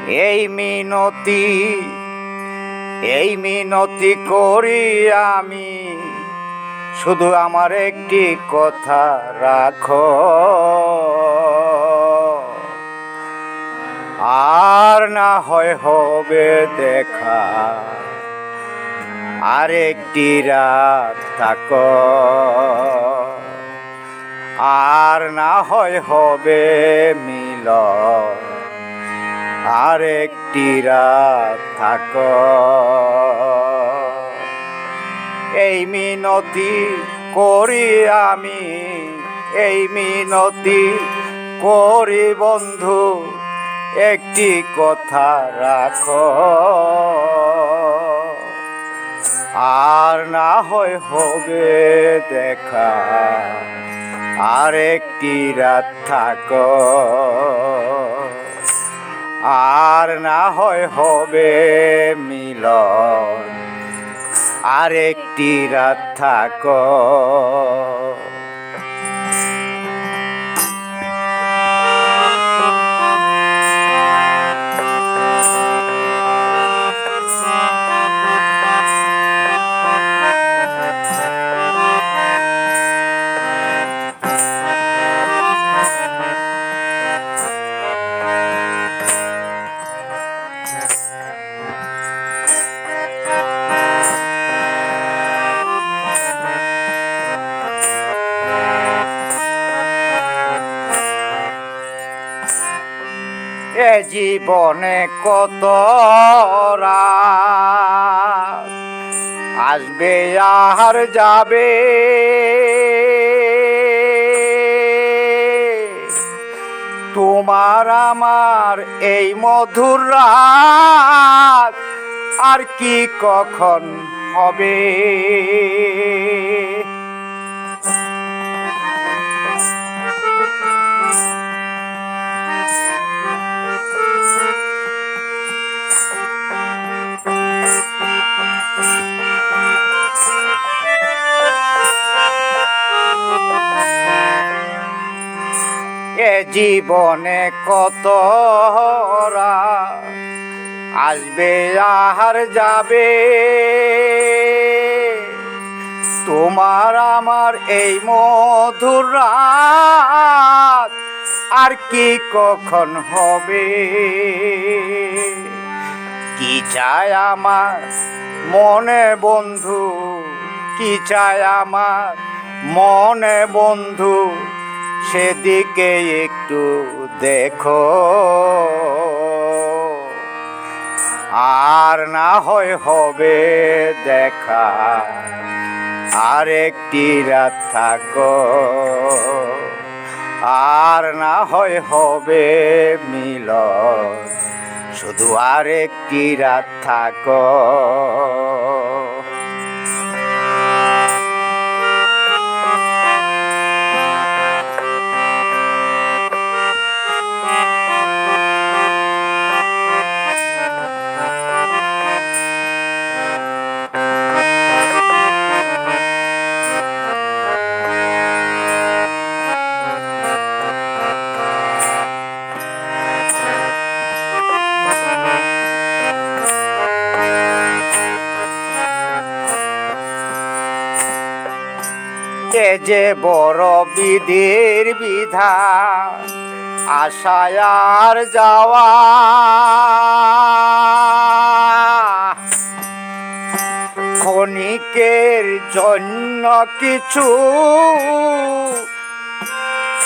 এই মিনতি করি আমি, শুধু আমার একটি কথা রাখো, আর না হয় হবে দেখা, আর একটি রাত থাকো, আর না হয় হবে মিলন, আর একটি রাত থাকো। এই মিনতি করি আমি, এই মিনতি করি বন্ধু, একটি কথা রাখো, আর না হয় হবে দেখা, আর একটি রাত থাকো, আর না হয় হবে মিলন, আর একটি রাত থাকো। এ জীবনে কত রাত আসবে আর যাবে, তোমার আমার এই মধুর রাত আর কি কখন হবে। এ জীবনে কত রাত আসবে আর যাবে, তোমার আমার এই মধুর রাত আর কি কখন হবে। কি চায় আমার মনে বন্ধু, কি চায় আমার মনে বন্ধু, সেদিকে একটু দেখো, আর না হয় হবে দেখা, আর একটি রাত থাকো, আর না হয় হবে মিলন, শুধু আর একটি রাত থাকো। এ যে বড় বিধির বিধান, আশায় আর যাওয়া, ক্ষণিকের জন্য কিছু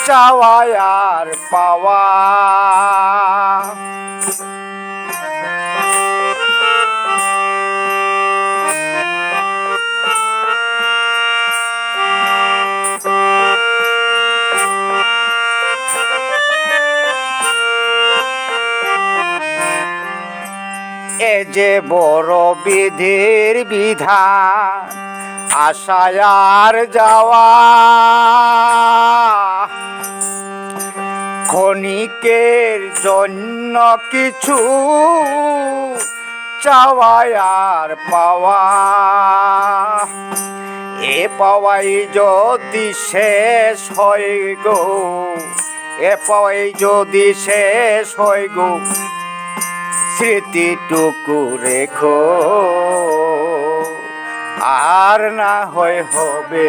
চাওয়া আর পাওয়া। এ যে বড় বিধির বিধান, আশায় আর যাওয়া, ক্ষণিকের জন্য কিছু চাওয়া আর পাওয়া। এ পাওয়াই যদি শেষ হয় গো, এ পাওয়াই যদি শেষ হয় গো, স্মৃতিটুকু রেখো, আর না হয় হবে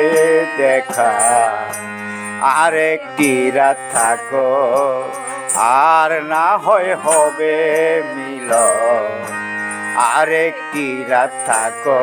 দেখা, আরেকটি রাত থাকো, আর না হয় হবে মিলন, আরেকটি রাত থাকো।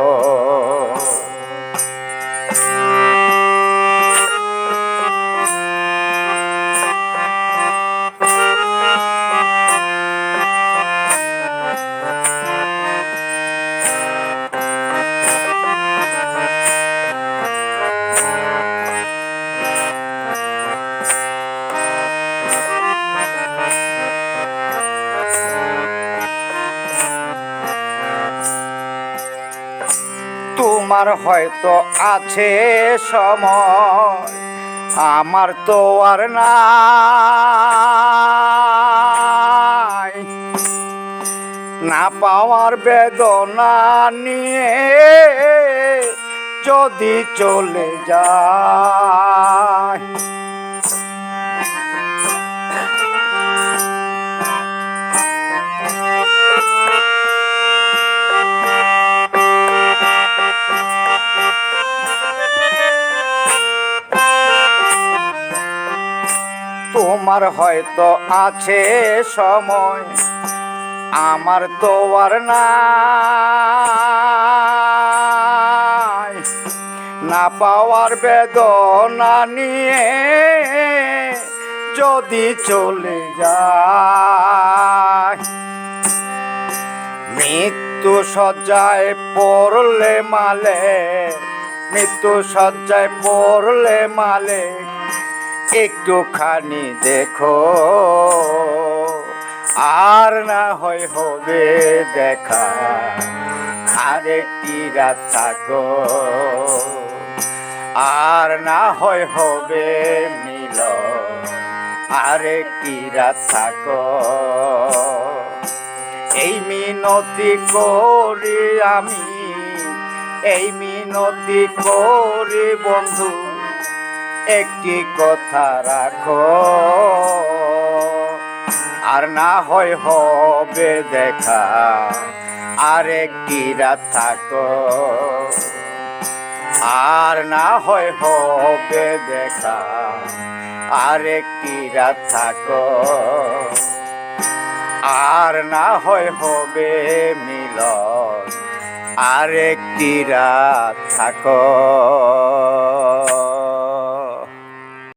তোমার হয়তো আছে সময়, আমার তো আর নাই। না পাওয়ার বেদনা নিয়ে যদি চলে যায়, তোমার হয়তো আছে সময়, আমার তো আর নাই। না পাওয়ার বেদনা নিয়ে যদি চলে যায়, মৃত্যু শয্যায় পড়লে মালে, মৃত্যু শয্যায় পড়লে মালে, একটুখানি দেখো, আর না হয় হবে দেখা, আরেকটি রাত থাকো, আর না হয় হবে মিলন, আরেকটি রাত থাকো। এই মিনতি করি আমি, এই মিনতি করি বন্ধু, একটি কথা রাখো, আর না হয় হবে দেখা, আরেকটি রাত থাকো, আর না হয় হবে দেখা, আরেকটি রাত থাকো, আর না হয় হবে মিলন, আরেকটি রাত থাকো।